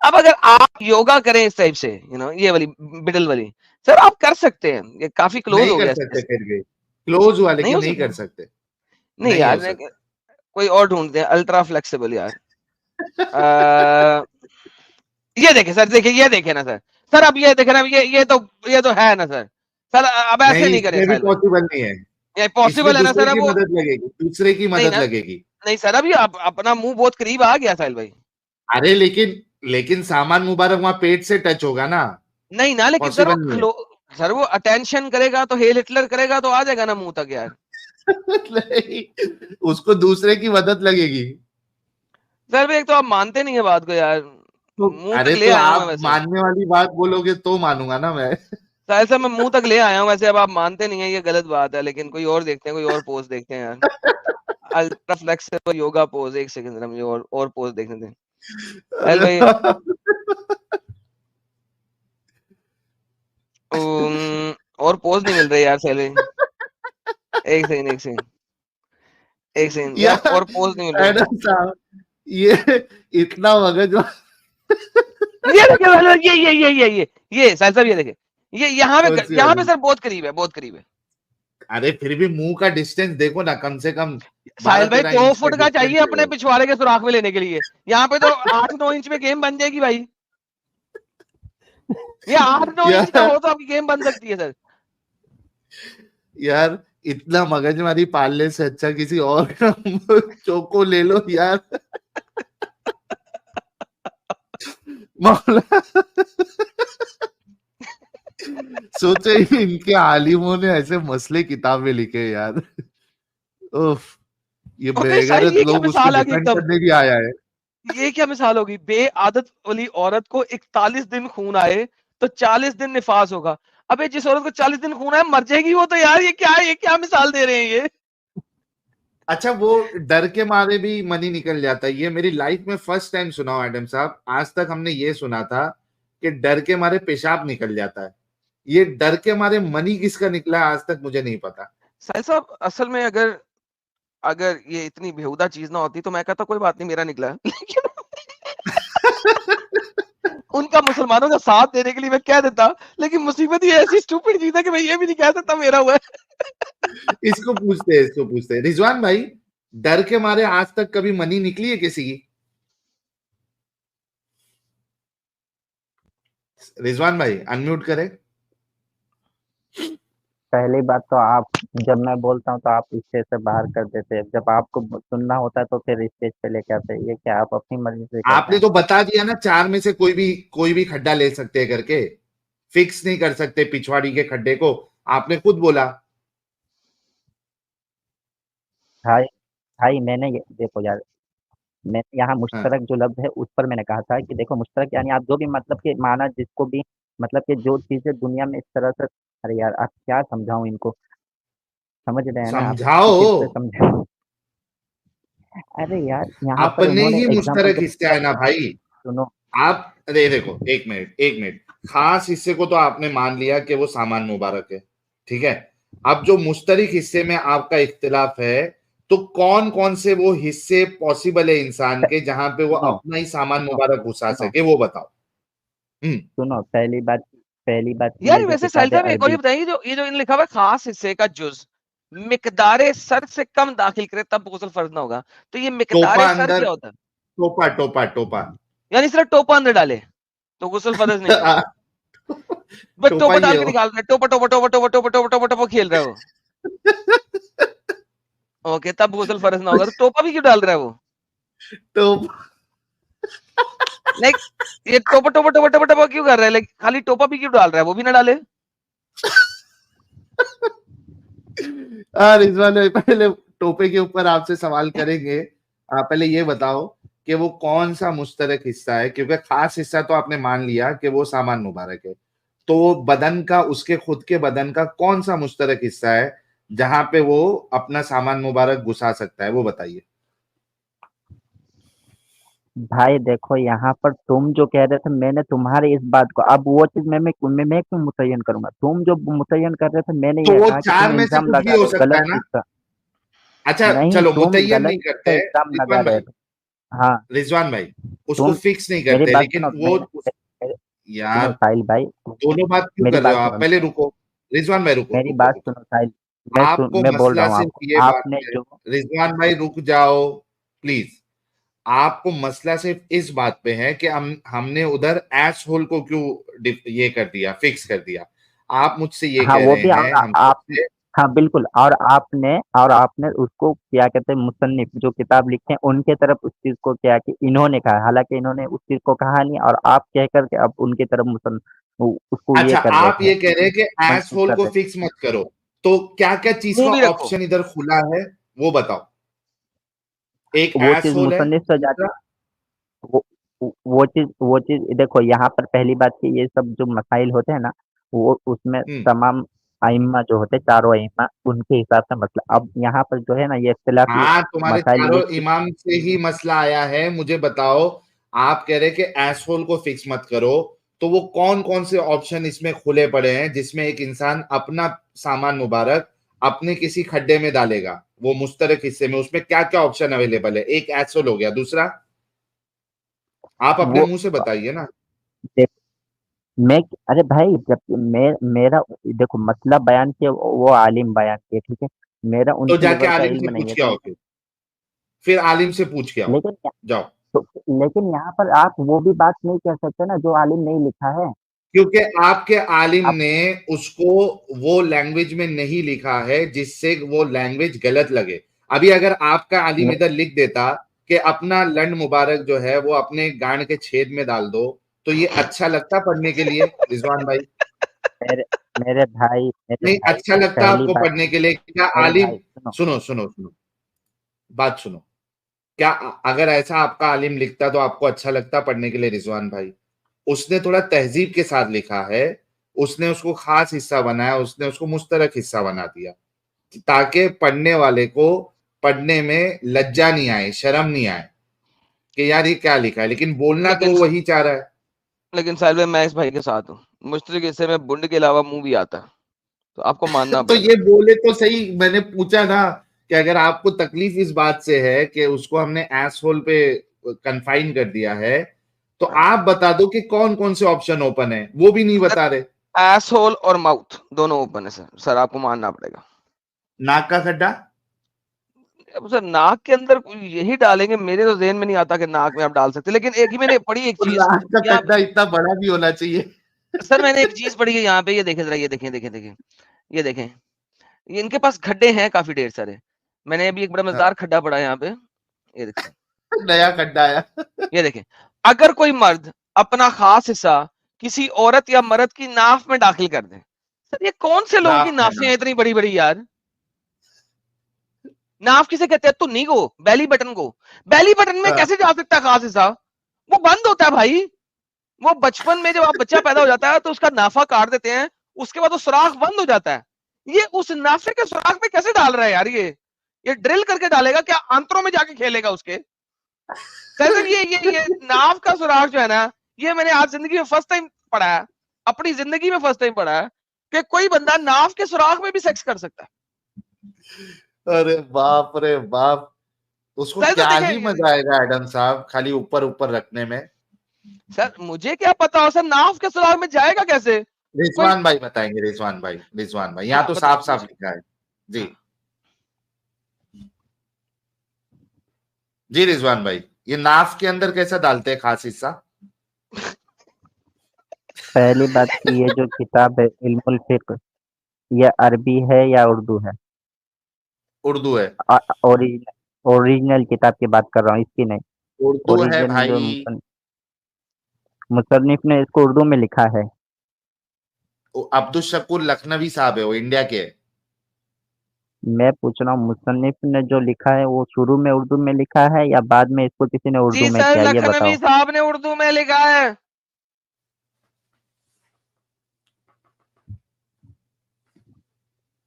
अब अगर आप योगा करें इस टाइप से ये वाली मिडल वाली, सर आप कर सकते हैं, ये काफी क्लोज नहीं हो कर गया सकते, इसके। फिर भी क्लोज हुआ नहीं लेकिन हो नहीं सकता? कर सकते। नहीं नहीं हो यार सकता। कोई और ढूंढते हैं अल्ट्रा फ्लेक्सिबल यार। अ, ये देखे सर, देखिए ये देखे ना सर, सर अब ये देखे ना, ये तो है ना सर, सर अब ऐसे नहीं, नहीं करे इसमें भी साहिल भाई, पॉसिबल नहीं है। ये इसमें पॉसिबल है ना दूसरे सर? अब की वो मदद लगेगी, दूसरे की नहीं मदद ना, लगेगी। नहीं सर अभी अपना मुंह बहुत करीब आ गया साहिल भाई। अरे लेकिन सामान मुबारक वहां पेट से टच होगा ना। नहीं ना, लेकिन सर वो पॉसिबल नहीं सर वो अटेंशन करेगा तो हेल हिटलर करेगा तो आ जाएगा ना मुंह तक यार। है। नहीं, उसको दूसरे की मदद लगेगी। सर भाई एक तो आप मानते नहीं है बात को यार, तो मुंह अरे तक ले तो आया हूं मैं आप वैसे। मानने वाली बात बोलोगे तो मानूंगा ना मैं। साहिल साहब मैं मुंह तक ले आया हूं वैसे, अब आप मानते नहीं है ये गलत बात है, लेकिन कोई और देखते हैं, कोई और पोज देखते हैं यार। अल्ट्रा फ्लेक्सिबल योगा पोज, एक सेकंड जरा मुझे और पोज देखने दें साहिल अरे भाई। और पोज नहीं मिल रहे यार साहिल भाई, एक सेकंड यार, यार और पोज नहीं मिल रहे। एडम साहब, ये इतना मगज। ये देखिए साहिल भाई, ये साहिल साहब ये देखिए, ये कौन सी यहाँ पे वाली? सर बहुत करीब है, बहुत करीब है। अरे फिर भी मुंह का डिस्टेंस देखो ना, कम से कम साहिल भाई 12-13 2 इंच फुट का distance चाहिए है अपने वो। पिछवाड़े के सुराख में लेने के लिए, यहाँ पे तो 8-9 इंच में गेम बन जाएगी भाई। ये 8-9 इंच का यार हो तो आपकी गेम बन सकती है सर। यार इतना मगजमारी पालने से अच्छा किसी और का चोको ले लो यार। मौला सोचे ही इनके आलिमों ने ऐसे मसले किताब में लिखे यार। उफ, ये ओके साहिल, बेगैरत ये क्या लोग उसको मिसाल आ गई डिफेंड एकदम, करने भी आया है। ये क्या मिसाल होगी, बेआदत वाली औरत को 41 दिन खून आए तो 40 दिन निफास होगा। अबे जिस औरत को 40 दिन खून आए मर जाएगी वो तो यार, ये क्या मिसाल दे रहे हैं ये। अच्छा वो डर के मारे भी मनी निकल जाता है, ये मेरी लाइफ में फर्स्ट टाइम सुना हूं एडम साहब। आज तक हमने ये सुना था कि डर के मारे पेशाब निकल जाता है, ये डर के मारे मनी किसका निकला है आज तक मुझे नहीं पता। साहिल साहब असल में अगर अगर ये इतनी बेहुदा चीज ना होती तो मैं कहता कोई बात नहीं मेरा निकला है। लेकिन उनका मुसलमानों का साथ देने के लिए मैं कह देता, लेकिन मुसीबत ये ऐसी स्टूपिड चीज है कि मैं ये भी नहीं कह सकता मेरा हुआ है। इसको पूछते हैं रिजवान भाई, डर के मारे आज तक कभी मनी निकली है किसी की? रिजवान भाई अनम्यूट करें। पहली बात तो आप, जब मैं बोलता हूँ तो आप स्टेज से बाहर कर देते हैं, जब आपको सुनना होता है तो फिर स्टेज पे लेके आते हैं। ये क्या आप अपनी मर्जी से करते आपने हैं? तो बता दिया ना, 4 में से कोई भी खड्डा ले सकते हैं करके, फिक्स नहीं कर सकते पिछवाड़ी के खड्डे को, आपने खुद बोला। भाई भाई मैंने देखो यार, मैंने यहाँ हाँ, मुश्तरक जो लफ्ज है उस पर मैंने कहा था कि देखो मुश्तरक यानी आप जो भी मतलब कि माना जिसको भी, मतलब कि जो चीजें दुनिया में इस तरह से, अरे यार आप क्या समझाऊं इनको, समझ रहे हैं ना आप समझाओ। किस से समझाओ। अरे यार यहाँ पर अपने उन्होंने ही एग्जाम्पल मुश्तरक जब हिस्से दिया, है ना भाई। सुनो। आप अरे देखो, एक मिनट, खास हिस्से को तो आपने मान लिया कि वो सामान मुबारक है, ठीक है। अब जो मुश्तरक हिस्से में आपका इख्तिलाफ है, तो कौन कौन से वो हिस्से पॉसिबल है इंसान के जहां पे वो सुनो अपना ही सामान सुनो मुबारक घुसा सुनो सके, वो बताओ। हम्म। सुनो, पहली बात यार ये जो वैसे साहिल किताब है साहब एक और ये अरबी। बताइए, ये जो इन लिखा हुआ है खास हिस्से का जुज मिकदारे सर से कम दाखिल करे तब गुस्ल फर्ज ना होगा, तो ये टोपा मिकदारे सर अंदर, क्या होता है? टोपा यानी सिर्फ टोपा अंदर डाले तो गुस्ल फर्ज नहीं है? बस टोपा टोपा ही है डाल के वो। निकाल रहा है, टोपा टोपा टोपा टोपा टोपा टोपा टोपा टोपा खेल रहा है वो। ओके तब गुस्ल फर्ज ना होगा, तो टोपा भी क्यों डाल रहा है वो? टोप लाइक ये टोपा टोपा टोपा टोपा टोपा क्यों कर रहा है? लाइक खाली टोपा भी क्यों डाल रहा है, वो भी ना डाले? रिजवान भाई, पहले टोपे के ऊपर आपसे सवाल करेंगे। आप पहले ये बताओ कि वो कौन सा मुश्तरक हिस्सा है, क्योंकि खास हिस्सा तो आपने मान लिया कि वो सामान मुबारक है, तो वो बदन का, उसके खुद के बदन का कौन सा मुश्तरक हिस्सा है जहां पे वो अपना सामान मुबारक घुसा सकता है, वो बताइए। भाई देखो यहाँ पर तुम जो कह रहे थे, मैंने तुम्हारे इस बात को, अब वो चीज मैं क्यों मुतय्यन करूंगा? तुम जो मुतय्यन कर रहे थे, मैंने तो ये वो कहा कि चार तुम में से इल्जाम कुछ भी लगा हो रहे हो सकता गलत है ना। चीज का। अच्छा नहीं, चलो, तुम मुतय्यन गलत नहीं चीज करते का हैं इल्जाम लगा रिजवान रहे भाई। हो। हाँ। रिजवान भाई, उसको तुम फिक्स नहीं मेरी करते, बात लेकिन सुनो, वो सुनो यार साहिल भाई, दोनों बात क्यों मेरी कर रहे बात हो आप? सुनो, पहले रुको, रिजवान भाई रुको मेरी रुको बात रुको। सुनो साहिल। आपको मैं बोल रहा मसला हूँ सिर्फ आपको, ये बात आपने है, जो, रिजवान भाई रुक जाओ प्लीज। आपको मसला सिर्फ इस बात पे है कि हमने उधर एस होल को क्यों ये कर दिया, फिक्स कर दिया। आप मुझसे ये हाँ कह वो रहे भी, हैं और हम आप, सबसे। हाँ बिल्कुल, और आपने उसको क्या कहते हैं, मुसन्निफ जो किताब लिखे हैं उनके तरफ उस चीज को क्या कि इन्होंने कहा, हालांकि इन्होंने उस चीज को कहा नहीं, और आप कह करके अब उनकी तरफ उसको ये अच्छा कर रहे आप थे, ये कह रहे हैं कि एस मंसूब होल कर को रहे थे। फिक्स मत करो, तो क्या क्या चीज मुंह का भी रखो। ऑप्शन इधर खुला है, वो बताओ। एक वो एस चीज होल है, मुसन्निफ से जाती, दूसरा। वो वो चीज देखो, यहाँ पर पहली बात कि ये सब जो मसाइल होते हैं ना, वो उसमें हम्म। तमाम आइम्मा जो होते हैं, चारों आइम्मा उनके हिसाब से मसला, अब यहाँ पर जो है ना ये इख्तिलाफी हाँ तुम्हारे मसाइल ये चारों इमाम से ही मसला आया है, मुझे बताओ। आप कह रहे कि एसहोल को फिक्स मत करो, तो वो कौन कौन से ऑप्शन इसमें खुले पड़े हैं जिसमें एक इंसान अपना सामान मुबारक अपने किसी खड्डे में डालेगा, वो मुश्तरक हिस्से में, उसमें क्या क्या ऑप्शन अवेलेबल है? एक एसहोल हो गया, दूसरा आप अपने वो मुंह से बताइए ना। मैं अरे भाई जब मेरा देखो मसला बयान किया वो आलिम बयान किए, ठीक है, मेरा तो उनके जाके लेवल का आलिम इल्म से नहीं पूछ है के तो आओ, फिर आलिम से पूछ के आओ, लेकिन जाओ। तो, लेकिन यहाँ पर आप वो भी बात नहीं कह सकते ना जो आलिम नहीं लिखा है। क्योंकि आपके आलिम आप ने उसको वो लैंग्वेज में नहीं लिखा है जिससे वो लैंग्वेज गलत लगे। अभी अगर आपका आलिम मे, इधर लिख देता कि अपना लंड मुबारक जो है वो अपने गांड के छेद में डाल दो, तो ये अच्छा लगता पढ़ने के लिए रिजवान भाई? मेरे मेरे नहीं भाई अच्छा लगता पहली आपको बात, पढ़ने के लिए? क्या मेरे आलिम, भाई सुनो, सुनो सुनो सुनो, बात सुनो, क्या अगर ऐसा आपका आलिम लिखता तो आपको अच्छा लगता पढ़ने के लिए रिजवान भाई? उसने थोड़ा तहजीब के साथ लिखा है, उसने उसको खास हिस्सा बनाया, उसने उसको मुश्तरक हिस्सा बना दिया ताकि पढ़ने वाले को पढ़ने में लज्जा नहीं आए, शर्म नहीं आए कि यार ये क्या लिखा है, लेकिन बोलना तो लेकिन वो वही चाह रहा है। लेकिन साहिल भाई मैं इस भाई के साथ हूँ, मुश्तरक हिस्से में बुंड के अलावा मुंह भी आता है, तो आपको मानना तो पड़ेगा। ये बोले तो सही, मैंने पूछा ना कि अगर आपको तकलीफ इस बात से है कि उसको हमने एसहोल पे कन्फाइन कर दिया है, तो आप बता दो कि कौन कौन से ऑप्शन ओपन है, वो भी नहीं बता रहे। एसहोल और माउथ दोनों ओपन है सर आपको मानना पड़ेगा। नाक का खड्डा? अब सर नाक के अंदर यही डालेंगे, मेरे तो ज़हन में नहीं आता कि नाक में आप डाल सकते, लेकिन एक ही मैंने पढ़ी एक तो चीज नाक का यहाँ खड्डा इतना बड़ा भी होना चाहिए। सर मैंने एक चीज पढ़ी है यहाँ पे, ये देखें जरा, ये देखें देखें देखें, ये देखें, ये इनके पास खड्डे हैं काफी ढेर सारे। मैंने अभी एक बड़ा मजेदार खड्डा पढ़ा है यहाँ पे, ये देखें, नया खड्डा आया। ये देखें। अगर कोई मर्द अपना खास हिस्सा किसी औरत या मर्द की नाफ में दाखिल कर दे, सर ये कौन से लोगों की नाक में नाफें ना, हैं इतनी बड़ी बड़ी यार? नाफ किसे कहते हैं? तुन्नी को, बेली बटन को। बेली बटन में कैसे जा सकता है खास हिस्सा? वो बंद होता है भाई। वो बचपन में जब आप बच्चा पैदा हो जाता है तो उसका नाफा काट देते हैं, उसके बाद वो सुराख बंद हो जाता है। ये उस नाफे के सुराख में कैसे डाल रहा है यार? ये ड्रिल करके डालेगा क्या? आंतरों में जाके खेलेगा उसके? सर ये नाव का सुराख जो है ना, ये मैंने आज जिंदगी में फर्स्ट टाइम पढ़ा है, अपनी जिंदगी में फर्स्ट टाइम पढ़ा है कि कोई बंदा नाव के सुराख में भी सेक्स कर सकता है। अरे बाप रे बाप, उसको सर तो क्या ही देखें, मजा आएगा एडम साहब खाली ऊपर ऊपर रखने में। सर मुझे क्या पता हो सर नाव के सुराख में जाएगा कैसे कोई? रिजवान भाई बताएंगे, रिजवान भाई, रिजवान भाई यहाँ हाँ तो बताइए साफ साफ लिखा है। जी जी रिजवान भाई, ये नाफ के अंदर कैसा डालते हैं खास हिस्सा? पहली बात कि ये जो किताब है इल्मुल फिक्र, ये अरबी है या उर्दू है? उर्दू है। ओरिजिनल किताब की बात कर रहा हूँ, इसकी नहीं। उर्दू है ओरिजिनल जो भाई। मुसन्निफ ने इसको उर्दू में लिखा है। अब्दुल शकूर लखनवी साहब है, वो इंडिया के है। मैं पूछ रहा हूँ मुसन्निफ ने जो लिखा है वो शुरू में उर्दू में लिखा है या बाद में इसको किसी ने उर्दू जी में सर किया, ये लखनवी बताओ। साहब ने उर्दू में लिखा है।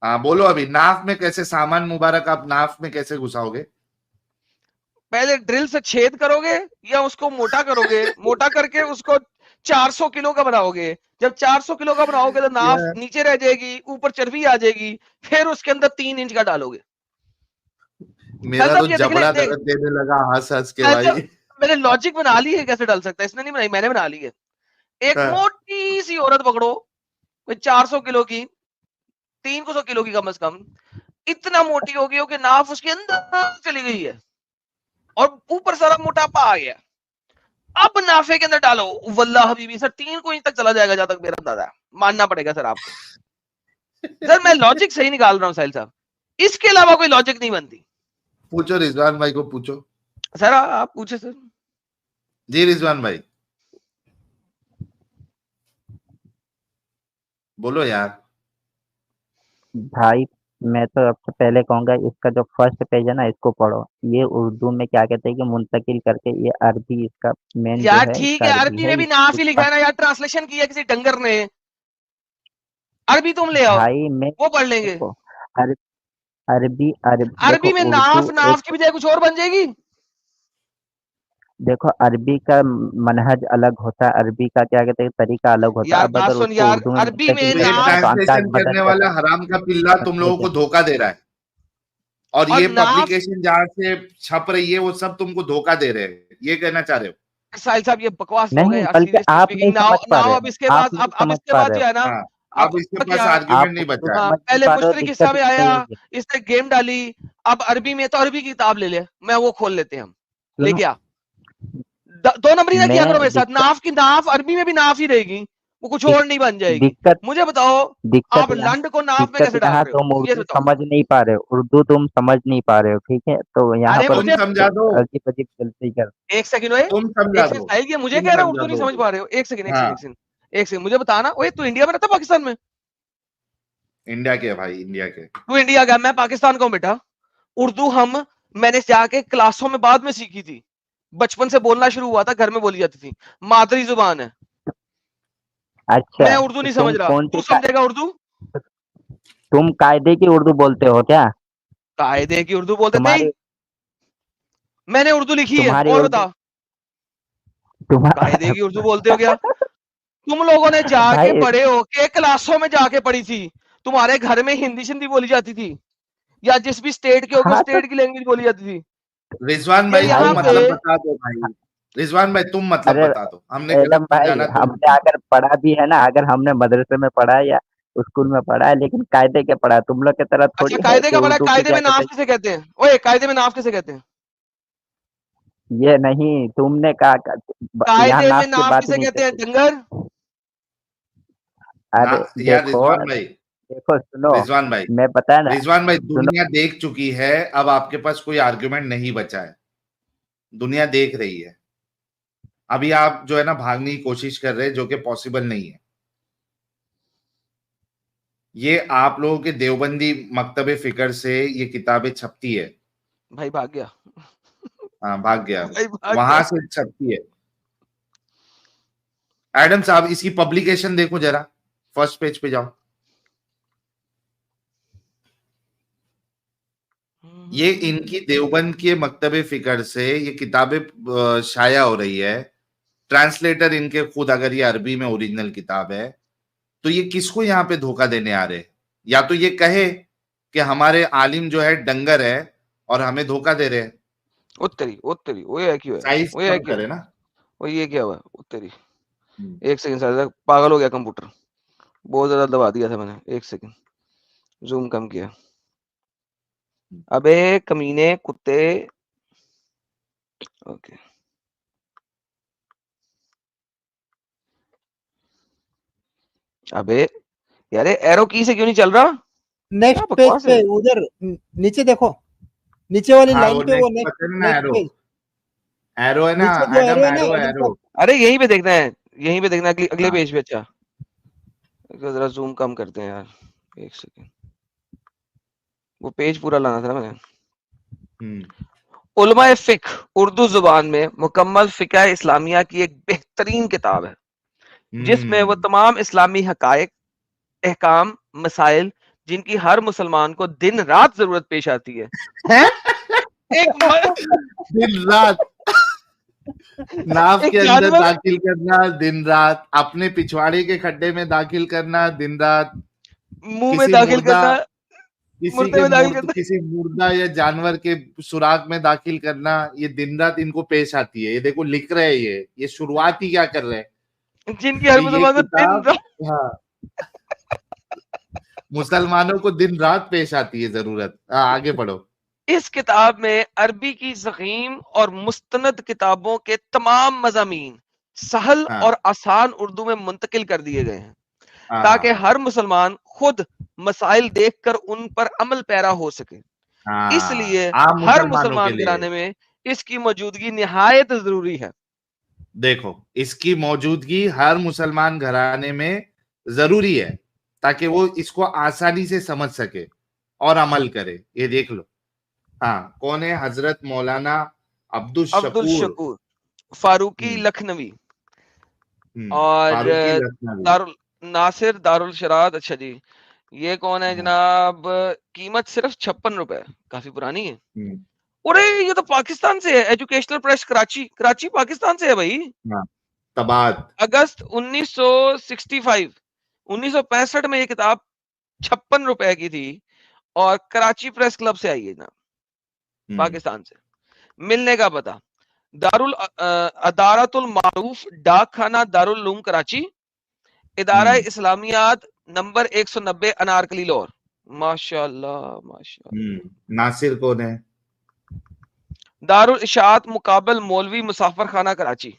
हाँ बोलो, अभी नाफ में कैसे सामान मुबारक आप नाफ में कैसे घुसाओगे? पहले ड्रिल से छेद करोगे या उसको मोटा करोगे? मोटा करके उसको 400 किलो का बनाओगे। जब 400 किलो का बनाओगे तो नाफ यार, नीचे रह जाएगी, ऊपर चर्बी आ जाएगी, फिर उसके अंदर 3 इंच का डालोगे। साहब मेरा तो साहब ये देख ले जबड़ा देख, दर्द देने लगा हंस हंस के साहब भाई। साहब, मैंने लॉजिक बना ली है कैसे डाल सकता है, इसने नहीं बनाई, मैंने बना ली है। एक हाँ, मोटी सी औरत पकड़ो, कोई 400 किलो की, 300 किलो की कम से कम, इतना मोटी होगी हो कि नाफ उसके अंदर चली गई है और ऊपर सारा मोटापा आ गया। अब नाफे के अंदर डालो, वल्लाह हबीबी सर 3 इंच तक चला जाएगा, जहां तक मेरा अंदाजा है। मानना पड़ेगा सर आपको। सर मैं लॉजिक सही निकाल रहा हूँ साहिल साहब, इसके अलावा कोई लॉजिक नहीं बनती। पूछो रिजवान भाई को पूछो। सर आप पूछे सर। जी रिजवान भाई बोलो यार। भाई मैं तो सबसे पहले कहूंगा इसका जो फर्स्ट पेज है ना इसको पढ़ो। ये उर्दू में क्या कहते हैं कि मुंतकिल करके, ये अरबी इसका मेन जो यार है, ठीक इसका है, अरबी अरबी है। में भी नाफ ही लिखा है ना यार, ट्रांसलेशन किया किसी डंगर ने। अरबी तुम ले आओ, भाई मैं वो पढ़ लेंगे। देखो, अर, देखो अरबी में उर्दू नाफ नाफ की एक, बजाय कुछ और बन जाएगी। देखो अरबी का मनहज अलग होता है, अरबी का क्या कहते हैं तरीका अलग होता है। यार अब बात अगर सुन उसको यार, उर्दू में अरबी में मुंतकिल तो ये करेंगे नाफ तो अंदाज ट्रांसलेशन बदल करने वाला जाएगा। हराम का पिल्ला तुम लोगों को देखो धोखा दे रहा है, और और ये नाफ, पब्लिकेशन जहां से छप रही है वो सब तुमको धोखा दे रहे हैं, ये कहना चाह रहे हो? साहिल साहब ये बकवास हो नहीं, गया यार, बल्कि seriously आप speaking, नहीं समझ पा रहे अब हो, इसके आप बाद नहीं अब समझ इसके पा बाद रहे जो हो, है ना, हाँ, अब इसके पास क्या आर्ग्यूमेंट आप नहीं बचा है। समझ नहीं पहले पा रहे हो, मुश्तरक दिक्कत हिस्सा में इससे आया, यही है। इसने गेम डाली, अब अरबी में तो अरबी की किताब ले ले, मैं वो खोल लेते हैं हम, ले सुनो, गया 2 नंबरी ना किया करो मैं मेरे साथ, नाफ की नाफ अरबी में भी नाफ ही रहेगी, वो कुछ और नहीं बन जाएगी। दिक्कत मुझे बताओ दिक्कत आप यहाँ लंड को नाफ में कैसे डाल यहाँ रहे हो, तुम ये उर्दू बताओ। समझ नहीं पा रहे हो, उर्दू तुम समझ नहीं पा रहे हो, ठीक है? तो यहाँ अरे पर तुम मुझे समझा दो, अजीब अजीब गलती कर। एक सेकंड ओए, तुम समझा एक सेकंड दो, साहिल, ये मुझे तुम कह रहा है समझा उर्दू नहीं दो। समझ पा रहे हो, एक सेकंड एक हाँ, सेकंड एक सेकंड एक सेकंड, मुझे बताना, ओए तू इंडिया में रहता पाकिस्तान में? इंडिया के भाई, इंडिया के। तू इंडिया गया, मैं पाकिस्तान का हूं बेटा। उर्दू मैंने जाके क्लासों में बाद में सीखी थी, बचपन से बोलना शुरू हुआ था, घर में बोली जाती थी, मादरी जुबान है। अच्छा, मैं उर्दू तो नहीं समझ रहा, तू समझेगा उर्दू? तुम कायदे की उर्दू बोलते हो क्या? कायदे की उर्दू बोलते नहीं, तुम्हारी मैंने उर्दू लिखी है, तुम्हारी और उर्दू बता, कायदे तुम्हारा की उर्दू बोलते हो क्या? तुम लोगों ने जाके भाई, बड़े हो के क्लासों में जाके पढ़ी थी, तुम्हारे घर में हिंदी सिंधी बोली जाती थी, या जिस भी स्टेट के हो गए हाँ तो स्टेट की लैंग्वेज बोली जाती थी। रिजवान ये भाई यहाँ तुम भाई पे मतलब बता दो भाई, रिजवान भाई तुम मतलब अरे बता दो, हमने गलत एडम भाई, समझा ना, तुम हमने अगर पढ़ा भी है ना, अगर हमने मदरसे में पढ़ा है या स्कूल में पढ़ा है, लेकिन कायदे के पढ़ा है, तुम लोग की तरह अच्छा थोड़ी है कायदे कि का बड़ा, उर्दू की कायदे क्या में कहते नाफ हैं। किसे कहते हैं? ओए कायदे में नाफ किसे कहते हैं? ये नहीं, तुमने कहा यहाँ कायदे में नाफ की नाफ बात ही किसे नहीं कहते हैं करते। डंगर? ना अरे यार। देखो, देखो सुनो, रिजवान भाई मैं पता है ना, रिजवान भाई सुनो, दुनिया देख चुकी है, अब आपके पास कोई आर्गुमेंट नहीं बचा है, दुनिया देख रही है। अभी आप जो है ना भागने की कोशिश कर रहे हैं, जो कि पॉसिबल नहीं है। ये आप लोगों के देवबंदी मकतबे फिक्र से ये किताबें छपती है। भाई भाग गया, हाँ, भाग गया, भाई भाग वहां गया। से छपती है। एडम साहब इसकी पब्लिकेशन देखो जरा, फर्स्ट पेज पे जाओ। ये इनकी देवबंद के मकतबे फिक्र से ये किताबें शाया हो रही है। ट्रांसलेटर इनके खुद, अगर ये अरबी में ओरिजिनल किताब है, तो ये किसको यहाँ पे धोखा देने आ रहे? या तो ये कहे कि हमारे आलिम जो है डंगर है और हमें धोखा दे रहे हैं। उत्तरी उत्तरी वो है क्यों है, साइज वो है कम क्यों, करे ना। वो ये क्या हुआ उत्तरी? एक सेकंड सर, पागल हो गया कंप्यूटर, बहुत ज्यादा दबा दिया था मैंने, एक सेकंड जूम कम किया। अबे कमीने कुत्ते, ओके अबे यार एरो की से क्यों नहीं चल रहा? नेक्स्ट क्या पेज बकवास पे है। उधर नीचे देखो, नीचे वाली हाँ, लाइन वो पे, वो नेक्स्ट नेक्स्ट बटन है ना, नेक्स्ट एरो, पेज, एरो है ना नीचे जो एरो एडम, है ना, एरो एडम एरो। साहब, अरे यहीं पे देखना है, यहीं पे देखना है, अगले हाँ। पेज पे। अच्छा जरा जूम कम करते हैं यार, एक सेकंड, वो पेज पूरा लाना था ना मैंने। उलमा फिक उर्दू जुबान में मुकम्मल फिका इस्लामिया की एक बेहतरीन किताब है, जिसमें वो तमाम इस्लामी हकायक, अहकाम, मसाइल जिनकी हर मुसलमान को दिन रात जरूरत पेश आती है, दिन रात नाव एक के अंदर जानवर दाखिल करना, दिन रात अपने पिछवाड़े के खड्डे में दाखिल करना, दिन रात मुंह में किसी दाखिल मुर्दा करना, मुर्दे में दाखिल करना। किसी मुर्दा या जानवर के सुराग में दाखिल करना, ये दिन रात इनको पेश आती है। ये देखो लिख रहे हैं, ये शुरुआत ही क्या कर रहे हैं जिनकी हर कि ये मुसलमान को दिन किताब, रात। हाँ, मुसलमानों को दिन रात पेश आती है जरूरत। हाँ, आगे पढ़ो। इस किताब में अरबी की ज़ख़ीम और मुस्तनद किताबों के तमाम मज़ामीन सहल हाँ, और आसान उर्दू में मुंतकिल कर दिए गए हैं, हाँ, ताकि हाँ, हर मुसलमान खुद मसाइल देखकर उन पर अमल पैरा हो सके। हाँ, इसलिए आम हर मुसलमानों के मुसलमान लिए। घराने में इसकी मौजूदगी निहायत जरूरी है। देखो, इसकी मौजूदगी हर मुसलमान घराने में जरूरी है, ताकि वो इसको आसानी से समझ सके और अमल करे। ये देख लो। हाँ, कौन है? हजरत मौलाना अब्दुल अब्दुल शकूर शकूर फारूकी लखनवी और फारूकी लखनवी। दारुल नासिर दारुल शराद। अच्छा जी, ये कौन है जनाब? कीमत सिर्फ 56 रुपए, काफी पुरानी है। अरे ये तो पाकिस्तान से है, एजुकेशनल प्रेस कराची, कराची पाकिस्तान से है भाई। तबाद अगस्त 1965 1965 में ये किताब 56 रुपए की थी और कराची प्रेस क्लब से आई है ना, पाकिस्तान से। मिलने का पता दारुल अदारतुल मारूफ डाक खाना दारुल उलूम कराची, इदारा इस्लामियात नंबर 190 अनारकली लाहौर। माशाल्लाह माशाल्लाह। नासिर कौन है? दारुल इशात मुकाबल मौलवी मुसाफर खाना कराची।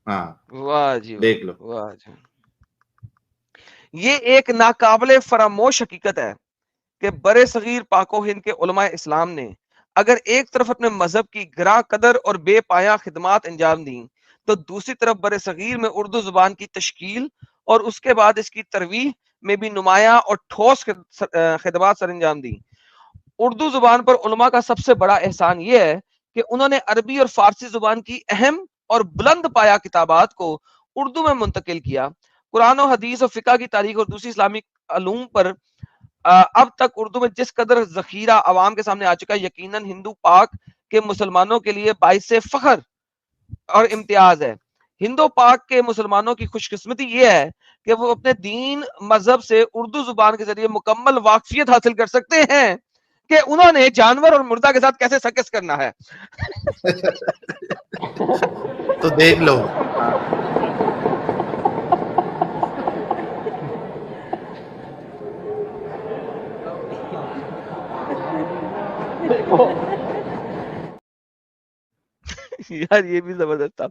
हाँ वाह जी देख लो। वाह जी। ये एक नाकाबिले फरामोश हकीकत है कि बड़े सगीर पाको हिंद के उलमा इस्लाम ने अगर एक तरफ अपने मजहब की गिरा कदर और बेपाया खिदमात अंजाम दी, तो दूसरी तरफ बड़े सगीर में उर्दू जुबान की तश्कील और उसके बाद इसकी तरवीह में भी नुमाया और ठोस खिदमात सर अंजाम दी। उर्दू जुबान पर उलमा का सबसे बड़ा एहसान यह है कि उन्होंने अरबी और फारसी जुबान की अहम और बुलंद पाया किताबात को उर्दू में मुंतकिल किया। कुरान और हदीस और फिका की तारीख और दूसरी इस्लामिक अलूम पर अब तक उर्दू में जिस कदर जखीरा अवाम के सामने आ चुका है, यकीनन हिंदू पाक के मुसलमानों के लिए बाइसे फख्र और इम्तियाज है। हिंदू पाक के मुसलमानों की खुशकिस्मती ये है कि वो अपने दीन मजहब से उर्दू जुबान के जरिए मुकम्मल वाकफियत हासिल कर सकते हैं कि उन्होंने जानवर और मुर्दा के साथ कैसे सर्कस करना है। तो देख लो। यार ये भी जबरदस्त था।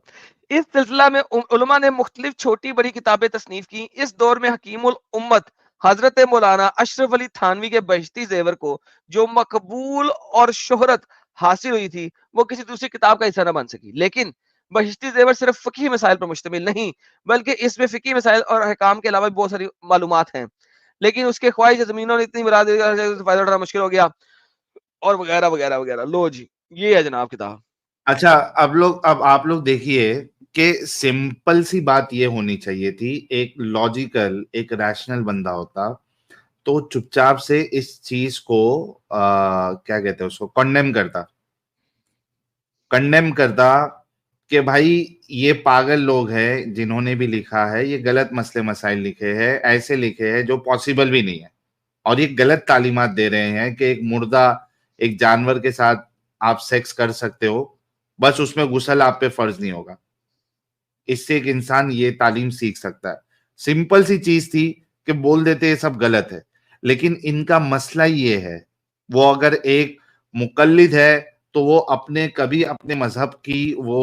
इस सिलसिला में उलमा ने मुख्तलिफ छोटी बड़ी किताबें तसनीफ की। इस दौर में हकीमुल उम्मत हजरत मौलाना अशरफ अली थानवी के बहिश्ती जेवर को जो मकबूल और शोहरत हासिल हुई थी, वो किसी दूसरी किताब का हिस्सा न बन सकी। लेकिन बहिश्ती जेवर सिर्फ फ़िक़ही मसाइल पर मुश्तमिल नहीं, बल्कि इसमें फ़िक़ही मसाइल और अहकाम के अलावा भी बहुत सारी मालूमात हैं। लेकिन उसके ख्वाहिश ज़मीनों ने इतनी बढ़ा दी, फ़ायदा उठाना मुश्किल हो गया और वगैरह वगैरह वगैरह। लो जी, ये है जनाब किताब। अच्छा, अब आप लोग देखिए कि सिंपल सी बात ये होनी चाहिए थी, एक लॉजिकल एक रैशनल बंदा होता तो चुपचाप से इस चीज को क्या कहते हैं उसको कंडेम करता कि भाई ये पागल लोग हैं जिन्होंने भी लिखा है, ये गलत मसले मसाइल लिखे हैं, ऐसे लिखे हैं जो पॉसिबल भी नहीं है, और ये गलत तालीमात दे रहे हैं कि एक मुर्दा एक जानवर के साथ आप सेक्स कर सकते हो, बस उसमें गुस्ल आप पे फर्ज नहीं होगा। इससे एक इंसान ये तालीम सीख सकता है। सिंपल सी चीज थी कि बोल देते ये सब गलत है, लेकिन इनका मसला ये है, वो अगर एक मुकल्लिद है तो वो अपने कभी अपने मजहब की वो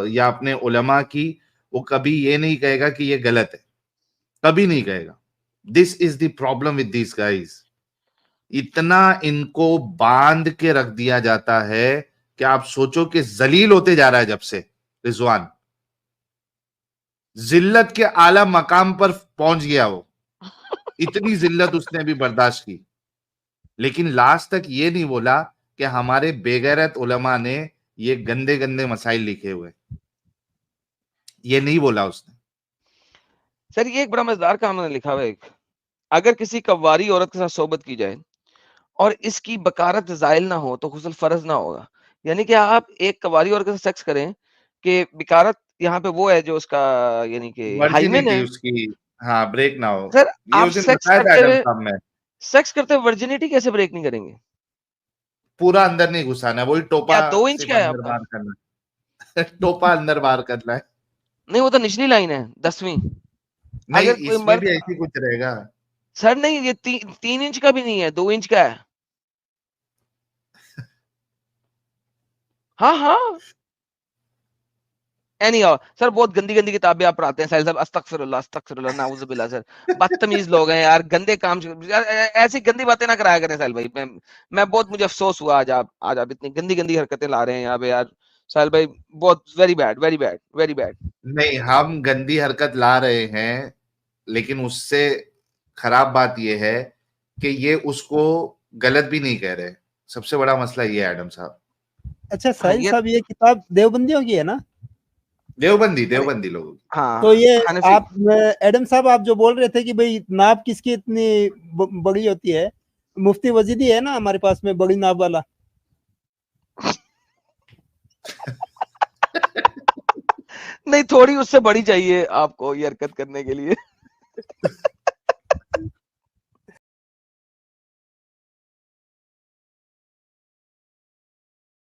या अपने उलमा की वो कभी ये नहीं कहेगा कि ये गलत है, कभी नहीं कहेगा। This is the problem with this guys. इतना इनको बांध के रख दिया जाता है कि आप सोचो कि जलील होते जा रहा है जब से रिजवान जिल्लत के आला मकाम पर पहुंच गया। वो इतनी जिल्लत उसने भी बर्दाश्त की, लेकिन लास्ट तक ये नहीं बोला कि हमारे बेगैरत उलमा ने ये गंदे गंदे मसाइल लिखे हुए, ये नहीं बोला उसने। सर ये एक बड़ा मजेदार काम उन्होंने लिखा हुआ है। अगर किसी कव्वारी औरत के साथ सोबत की जाए और इसकी बकारत जायल ना हो तो गुस्ल फर्ज ना होगा। यानी कि आप एक कव्वारी औरत के साथ सेक्स करें कि बिकारत यहाँ पे वो है जो उसका यानी कि हाइमेन वर्जिनिटी है। उसकी, हाँ, ब्रेक ना हो। सर ये आप उस दिन बताया था एडम साहब ने। सेक्स करते हुए वर्जिनिटी कैसे ब्रेक नहीं करेंगे? पूरा अंदर नहीं घुसाना है, वही टोपा क्या 2 इंच सिर्फ का है अंदर आपका? बाहर करना है। टोपा अंदर बाहर करना है। नहीं वो तो निचली लाइन है 10वीं। नहीं, अगर कोई इसमें भी मर्द ऐसी कुछ रहेगा। सर नहीं ये 3 इंच का भी नहीं है, 2 इंच का है। हाँ हाँ। सर बहुत गंदी गंदी किताबें आप पढ़ाते हैं साहिल साहब। अस्तगफिरुल्लाह नाउजुबिल्लाह। सर बदतमीज लोग हैं यार, गंदे काम यार, ऐसी गंदी बातें ना कराया करें साहिल भाई। मैं बहुत मुझे अफसोस हुआ आज आप इतनी गंदी गंदी हरकतें ला रहे हैं यहाँ पे यार साहिल भाई। बहुत very bad very bad very bad. नहीं, हम गंदी हरकत ला रहे हैं, लेकिन उससे खराब बात यह है कि ये उसको गलत भी नहीं कह रहे। सबसे बड़ा मसला ये है एडम साहब। अच्छा हाँ साहिल ये साहब, ये किताब देवबंदियों की है ना? देवबंदी लोगों की। हाँ तो ये हनफी। आप एडम साहब आप जो बोल रहे थे कि भाई नाप किसकी इतनी बड़ी होती है, मुफ्ती वजीदी है ना हमारे पास में बड़ी नाप वाला। नहीं थोड़ी उससे बड़ी चाहिए आपको ये हरकत करने के लिए।